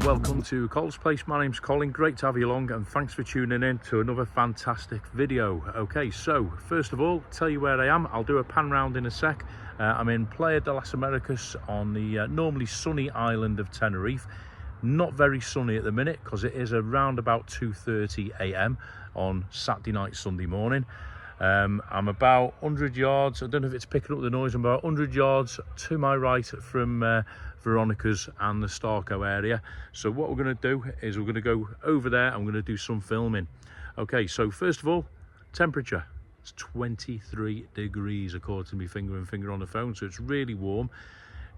welcome to Cole's Place. My name's Colin, great to have you along and thanks for tuning in to another fantastic video. Okay, so first of all, tell you where I am. I'll do a pan round in a sec. I'm in Playa De Las Americas on the normally sunny island of Tenerife. Not very sunny at the minute because it is around about 2:30 a.m. on Saturday night, Sunday morning. I'm about 100 yards, I don't know if it's picking up the noise, I'm about 100 yards to my right from Veronicas and the Starco area. So what we're going to do is we're going to go over there, I'm going to do some filming. Okay, so first of all, temperature. It's 23 degrees according to me finger on the phone, so it's really warm.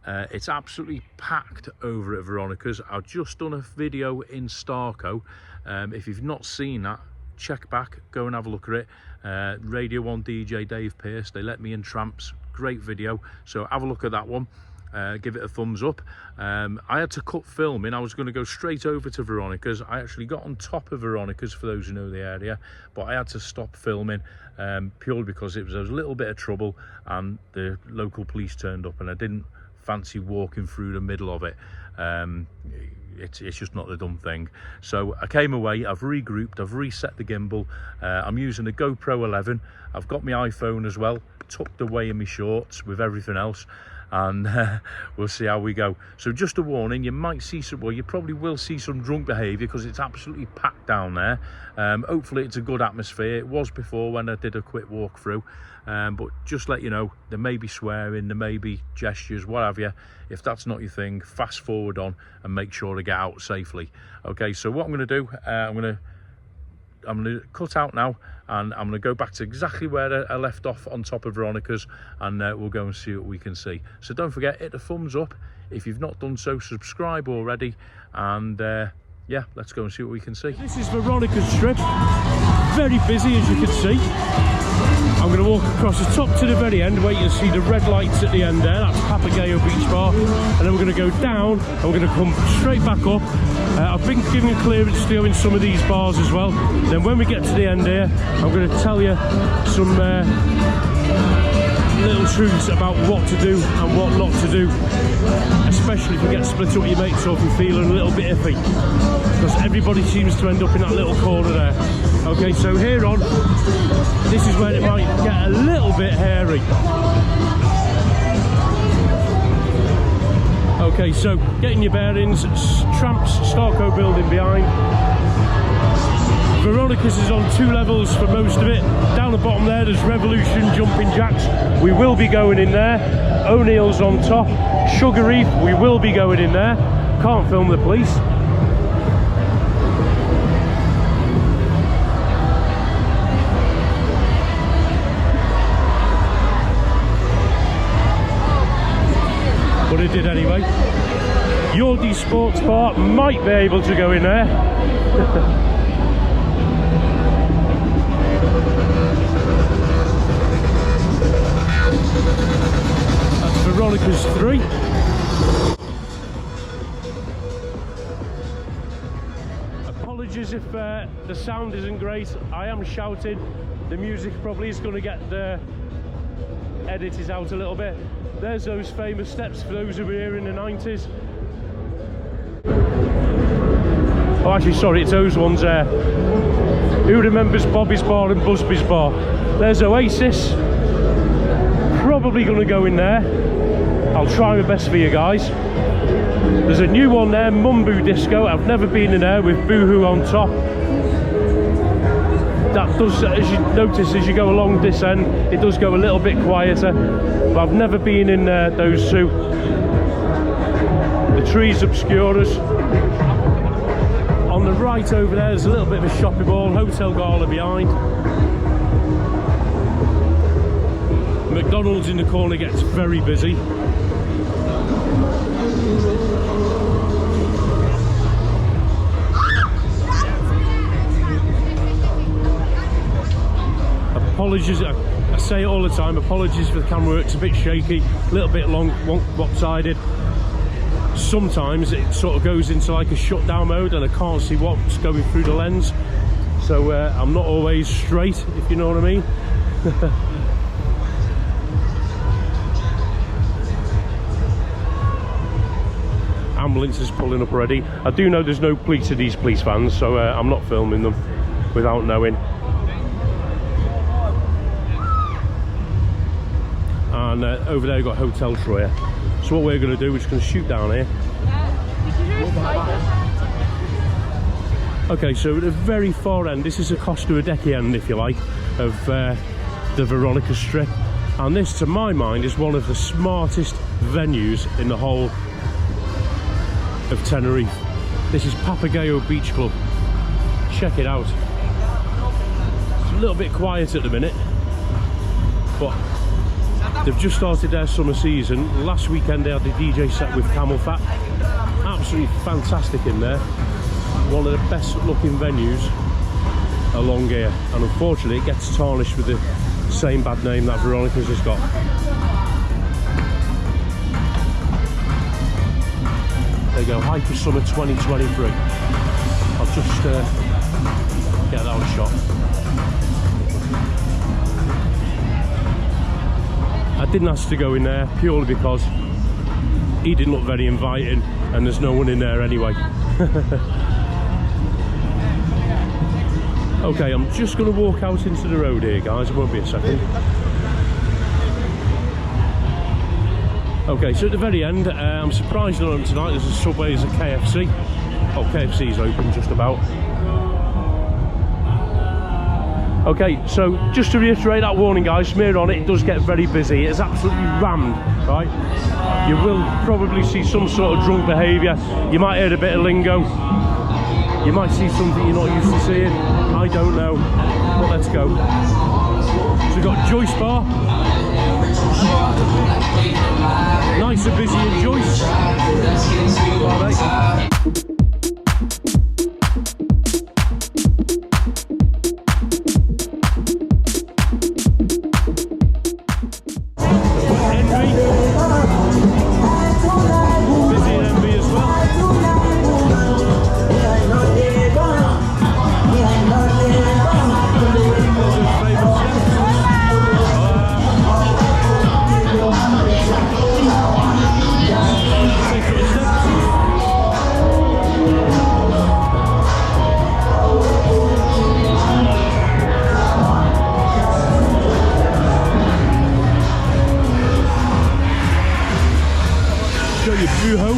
It's absolutely packed over at Veronicas. I've just done a video in Starco. If you've not seen that, check back, go and have a look at it. Radio 1 DJ Dave Pearce, they let me in tramps, great video, so have a look at that one. Give it a thumbs up. I had to cut filming. I was going to go straight over to Veronicas. I actually got on top of Veronicas, for those who know the area, but I had to stop filming purely because it was a little bit of trouble and the local police turned up and I didn't fancy walking through the middle of it. It's just not the done thing. So I came away, I've regrouped, I've reset the gimbal. I'm using a GoPro 11. I've got my iPhone as well, tucked away in my shorts with everything else. And we'll see how we go. So just a warning, you might see some, well, you probably will see some drunk behaviour because it's absolutely packed down there. Hopefully it's a good atmosphere. It was before when I did a quick walk through, but just let you know, there may be swearing, there may be gestures, what have you. If that's not your thing, fast forward on and make sure to get out safely. Okay, so what I'm going to do, I'm going to cut out now and I'm going to go back to exactly where I left off on top of Veronica's, and we'll go and see what we can see. So don't forget, hit the thumbs up if you've not done so, subscribe already, and yeah, let's go and see what we can see. This is Veronicas Strip, very busy as you can see. I'm going to walk across the top to the very end where you can see the red lights at the end there. That's Papagayo Beach Bar, and then we're going to go down and we're going to come straight back up. I've been given clearance to go in some of these bars as well. Then when we get to the end here, I'm going to tell you some little truths about what to do and what not to do, especially if you get split up with your mates or if you're feeling a little bit iffy, because everybody seems to end up in that little corner there. Okay, so here on, this is where it might get a little bit hairy. Okay, so getting your bearings, Tramps Starco building behind. Veronicas is on 2 levels for most of it. Down the bottom there's Revolution Jumping Jacks. We will be going in there. O'Neill's on top. Sugar Reef, we will be going in there. Can't film the police. But it did anyway. Yordi Sports Bar might be able to go in there. That's Veronicas 3. Apologies if the sound isn't great. I am shouting. The music probably is going to get edited out a little bit. There's those famous steps for those who were here in the 90s. Oh, actually, sorry, it's those ones there. Who remembers Bobby's Bar and Busby's Bar? There's Oasis. Probably going to go in there. I'll try my best for you guys. There's a new one there, Mumbu Disco. I've never been in there, with Boohoo on top. That does, as you notice as you go along this end, it does go a little bit quieter, but I've never been in those two. The trees obscure us. On the right over there's a little bit of a shopping mall, Hotel Gala behind. McDonald's in the corner gets very busy. Apologies, I say it all the time, apologies for the camera work, it's a bit shaky, a little bit long, lopsided. Sometimes it sort of goes into like a shutdown mode and I can't see what's going through the lens. So I'm not always straight, if you know what I mean. ambulance is pulling up already. I do know there's no police of these police vans, so I'm not filming them without knowing. And over there you've got Hotel Troya. So what we're going to do, we're just going to shoot down here. Okay, so at the very far end, this is the Costa Adeje end, if you like, of the Veronicas Strip. And this, to my mind, is one of the smartest venues in the whole of Tenerife. This is Papagayo Beach Club. Check it out. It's a little bit quiet at the minute, but they've just started their summer season. Last weekend they had the DJ set with Camel Fat. Absolutely fantastic in there. One of the best looking venues along here, and unfortunately it gets tarnished with the same bad name that Veronica's has got. There you go, Hyper Summer 2023. I'll just get that one shot. I didn't ask to go in there purely because he didn't look very inviting and there's no one in there anyway. Okay, I'm just going to walk out into the road here, guys. It won't be a second. Okay, so at the very end, I'm surprised not open tonight. There's a Subway, there's a KFC. Oh, KFC's open just about. Okay, so just to reiterate that warning, guys, smear on it does get very busy. It's absolutely rammed, right? You will probably see some sort of drunk behaviour. You might hear a bit of lingo. You might see something you're not used to seeing. I don't know, but let's go. So we've got Joyce Bar. Nice and busy in Joyce. Bye, Show you Brujo.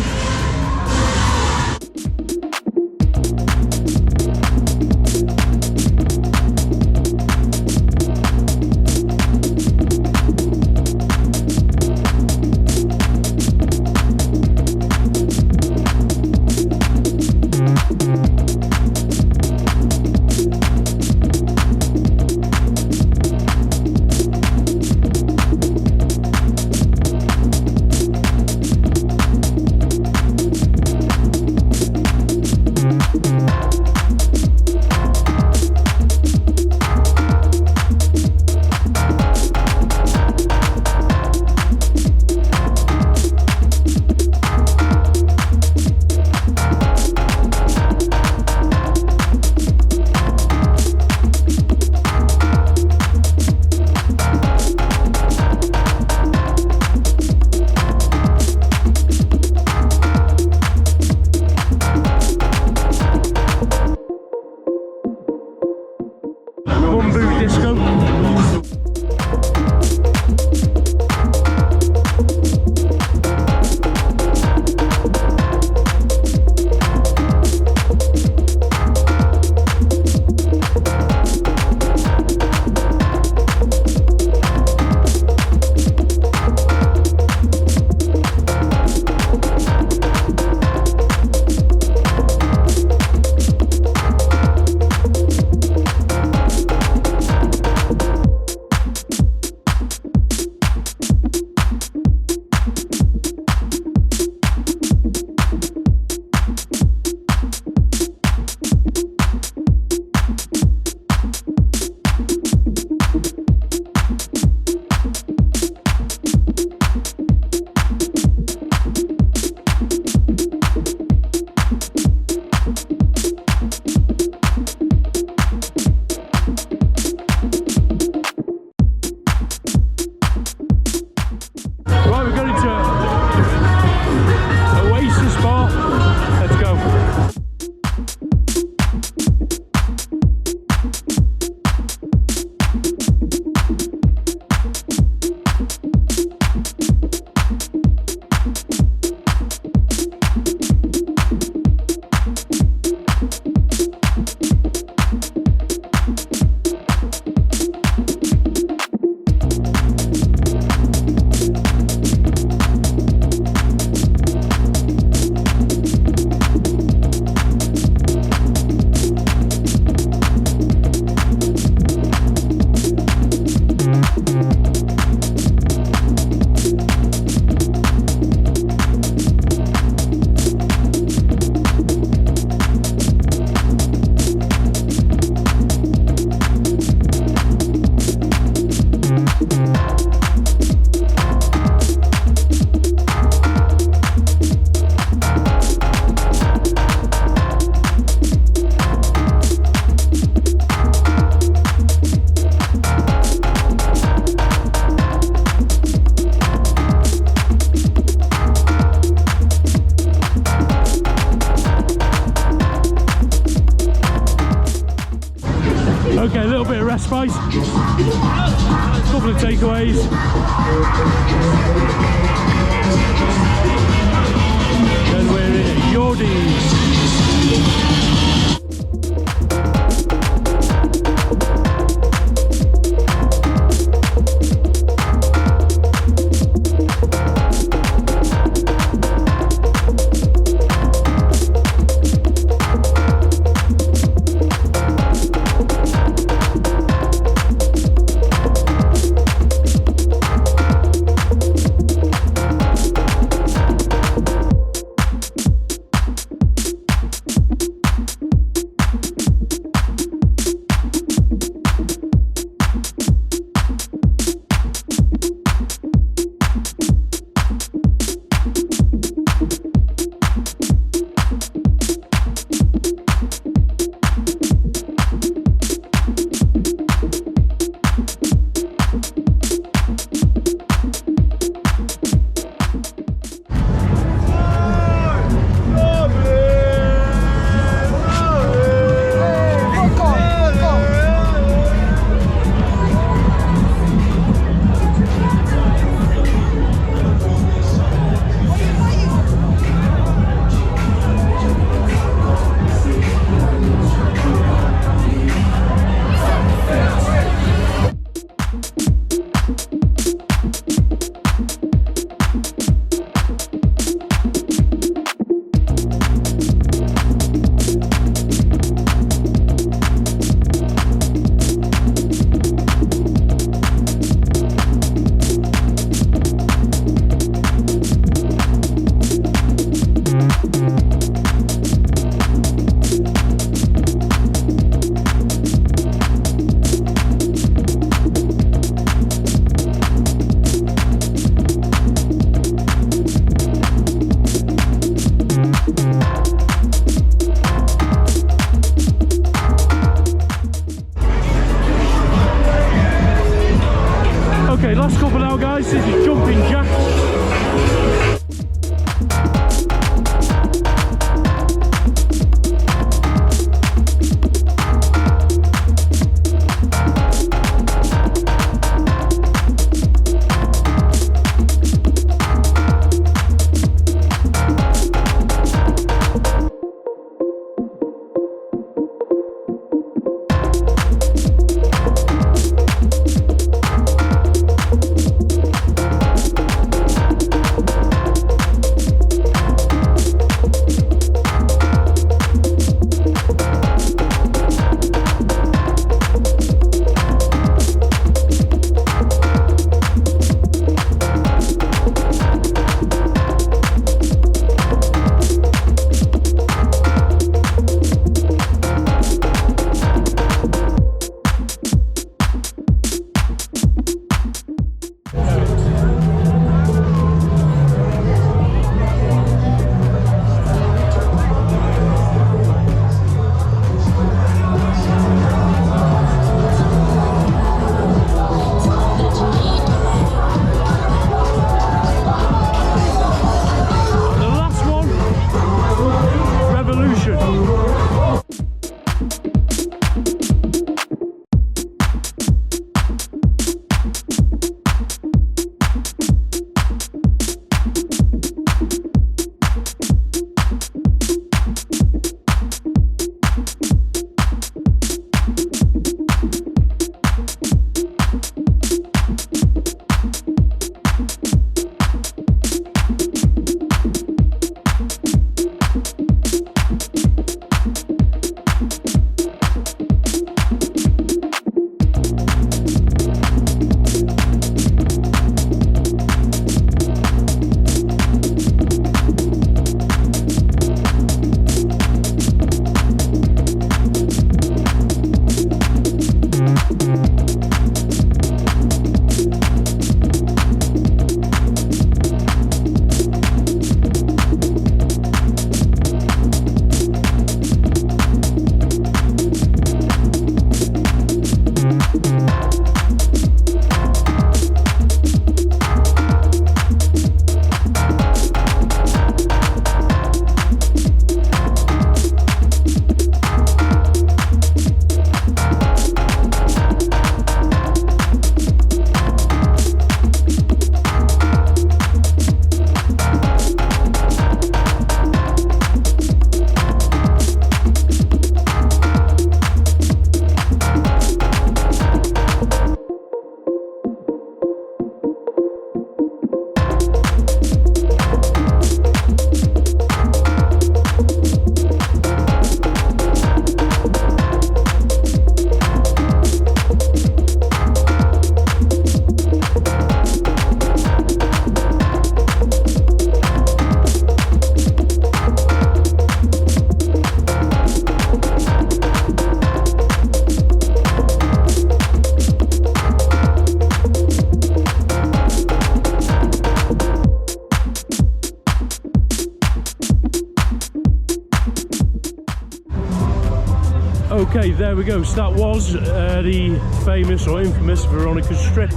spice. Couple of takeaways. Then we're in Yordies. Okay, there we go. So that was the famous or infamous Veronicas Strip.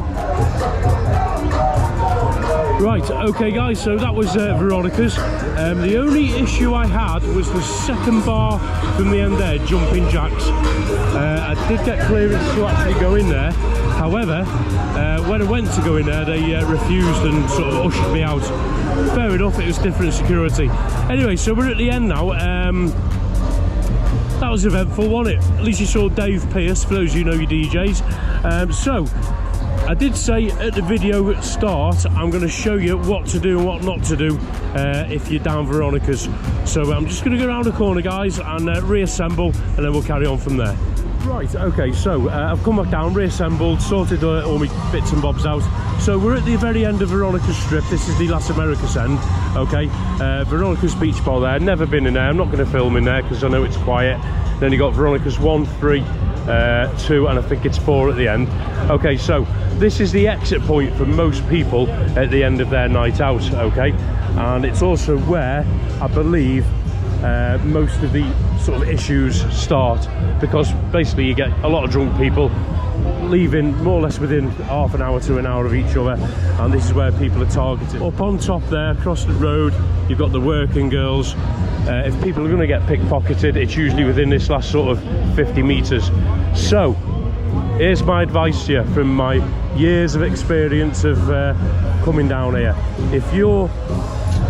Right, okay guys, so that was Veronica's. The only issue I had was the second bar from the end there, jumping jacks. I did get clearance to actually go in there. However, when I went to go in there, they refused and sort of ushered me out. Fair enough, it was different security. Anyway, so we're at the end now. That was eventful, wasn't it? At least you saw Dave Pierce, for those of you who know your DJs. So, I did say at the video start, I'm going to show you what to do and what not to do if you're down Veronica's. So I'm just going to go around the corner, guys, and reassemble, and then we'll carry on from there. Right, okay, so I've come back down, reassembled, sorted all my bits and bobs out. So we're at the very end of Veronicas Strip. This is the Las Americas end, okay? Veronica's beach bar there, never been in there. I'm not going to film in there because I know it's quiet. Then you got Veronica's 1, 3, 2, and I think it's 4 at the end. Okay, so this is the exit point for most people at the end of their night out, okay? And it's also where I believe most of the sort of issues start, because basically you get a lot of drunk people leaving more or less within half an hour to an hour of each other, and this is where people are targeted. Up on top there, across the road, you've got the working girls. If people are going to get pickpocketed, it's usually within this last sort of 50 meters. So here's my advice to you from my years of experience of coming down here. If you're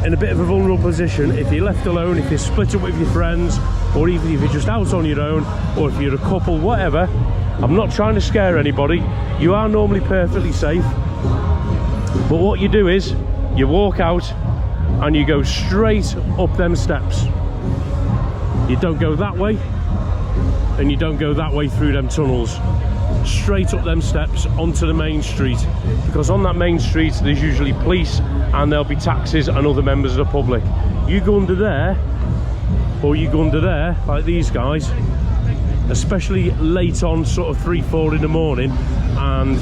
in a bit of a vulnerable position, if you're left alone, if you're split up with your friends, or even if you're just out on your own, or if you're a couple, whatever, I'm not trying to scare anybody, you are normally perfectly safe. But what you do is you walk out and you go straight up them steps. You don't go that way, and you don't go that way through them tunnels. Straight up them steps onto the main street, because on that main street there's usually police and there'll be taxis and other members of the public. You go under there, or you go under there like these guys, especially late on, sort of 3, 4 in the morning, and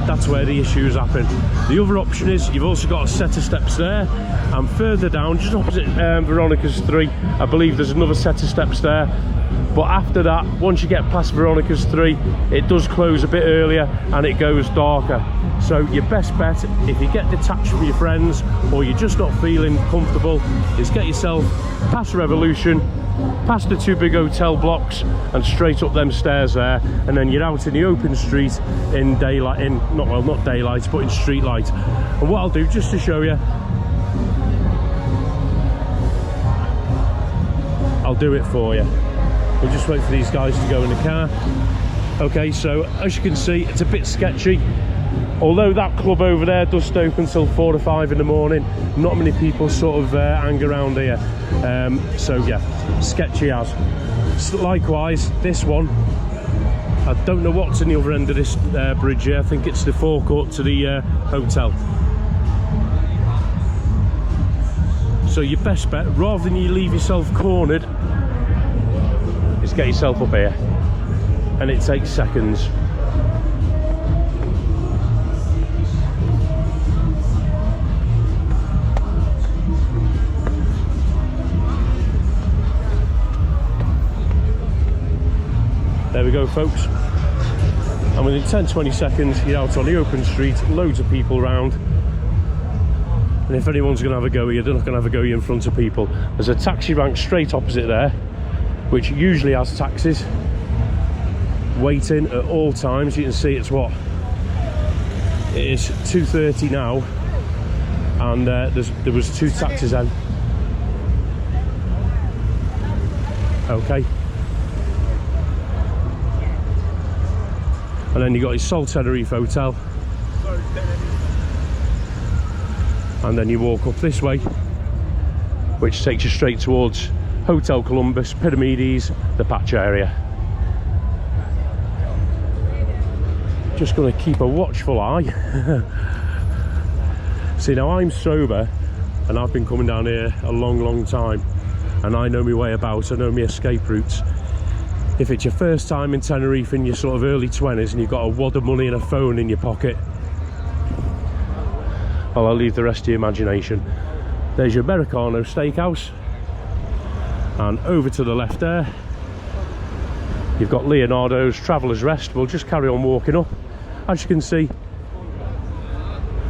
that's where the issues happen. The other option is you've also got a set of steps there, and further down, just opposite Veronicas 3, I believe there's another set of steps there. But after that, once you get past Veronicas 3, it does close a bit earlier and it goes darker. So your best bet, if you get detached from your friends or you're just not feeling comfortable, is get yourself past Revolution, past the 2 big hotel blocks, and straight up them stairs there, and then you're out in the open street in daylight, not daylight, but in street light. And what I'll do, just to show you, I'll do it for you. We'll just wait for these guys to go in the car. Okay, so as you can see, it's a bit sketchy. Although that club over there does stay open until 4 or 5 in the morning, not many people sort of hang around here. So yeah, sketchy as. Likewise, this one, I don't know what's in the other end of this bridge here. I think it's the forecourt to the hotel. So your best bet, rather than you leave yourself cornered, is get yourself up here, and it takes seconds. There we go, folks, and within 10-20 seconds you're out on the open street, loads of people around, and if anyone's going to have a go at you, they're not going to have a go at you in front of people. There's a taxi rank straight opposite there, which usually has taxis waiting at all times. You can see it's what? It is 2:30 now, and there was 2 taxis then. Okay. And then you got your Tenerife hotel. And then you walk up this way, which takes you straight towards Hotel Columbus, Pyramides, the Patch area. Just going to keep a watchful eye. See, now I'm sober and I've been coming down here a long time, and I know my way about, I know my escape routes. If it's your first time in Tenerife in your sort of early 20s and you've got a wad of money and a phone in your pocket, well, I'll leave the rest to your imagination. There's your Americano steakhouse, and over to the left there You've got Leonardo's, Traveller's Rest. We'll just carry on walking up. As you can see,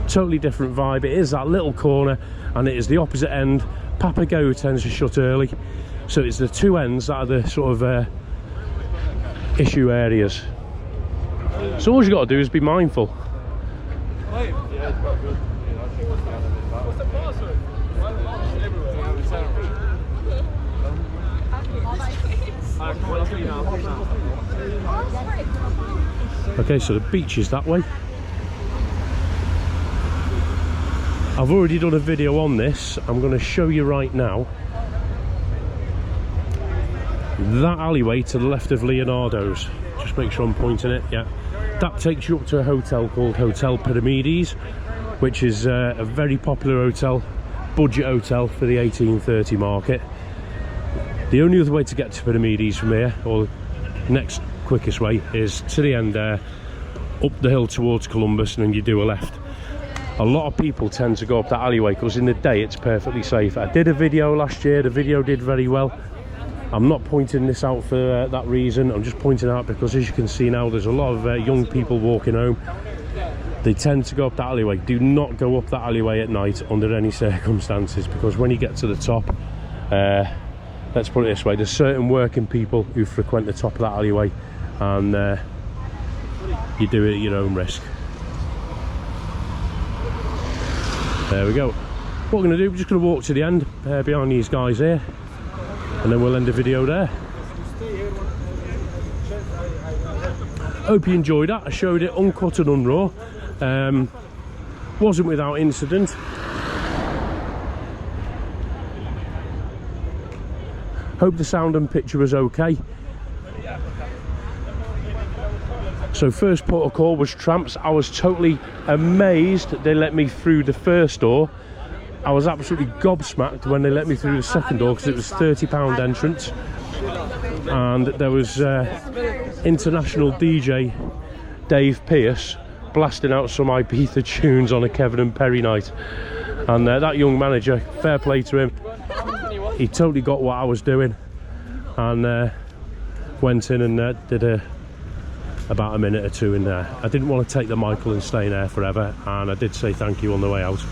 totally different vibe. It is that little corner, and it is the opposite end. Papagayo tends to shut early, so it's the two ends that are the sort of issue areas. So all you got to do is be mindful. Okay, so the beach is that way. I've already done a video on this. I'm going to show you right now. That alleyway to the left of Leonardo's, just make sure I'm pointing it, yeah, that takes you up to a hotel called Hotel Pyramides, which is a very popular hotel, budget hotel for the 1830 market. The only other way to get to Pyramides from here, or next quickest way, is to the end there, up the hill towards Columbus, and then you do a left. A lot of people tend to go up that alleyway because in the day it's perfectly safe. I did a video last year, the video did very well. I'm not pointing this out for that reason, I'm just pointing out because, as you can see now, there's a lot of young people walking home. They tend to go up that alleyway. Do not go up that alleyway at night under any circumstances, because when you get to the top, let's put it this way, there's certain working people who frequent the top of that alleyway, and you do it at your own risk. There we go. What we're going to do, we're just going to walk to the end behind these guys here, and then we'll end the video there. Hope you enjoyed that. I showed it uncut and unraw. Wasn't without incident. Hope the sound and picture was okay. So first port of call was Tramps. I was totally amazed they let me through the first door. I was absolutely gobsmacked when they let me through the second door, because it was £30 entrance, and there was international DJ Dave Pearce blasting out some Ibiza tunes on a Kevin and Perry night, and that young manager, fair play to him, he totally got what I was doing, and went in and did about a minute or two in there. I didn't want to take the Michael and stay in there forever, and I did say thank you on the way out.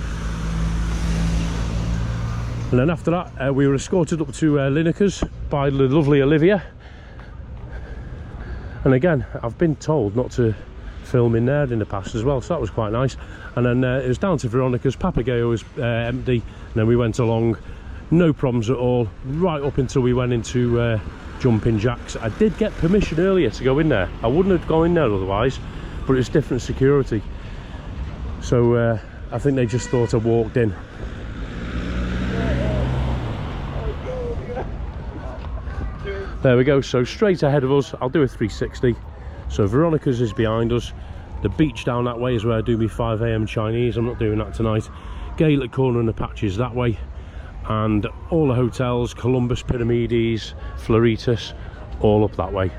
And then after that, we were escorted up to Lineker's by the lovely Olivia. And again, I've been told not to film in there in the past as well, so that was quite nice. And then it was down to Veronica's. Papagayo was empty, and then we went along, no problems at all, right up until we went into Jumping Jacks. I did get permission earlier to go in there. I wouldn't have gone in there otherwise, but it's different security. So I think they just thought I walked in. There we go, so straight ahead of us, I'll do a 360. So Veronica's is behind us. The beach down that way is where I do my 5 AM Chinese. I'm not doing that tonight. Gaelic Corner and the Patches that way. And all the hotels, Columbus, Pyramides, Floritas, all up that way.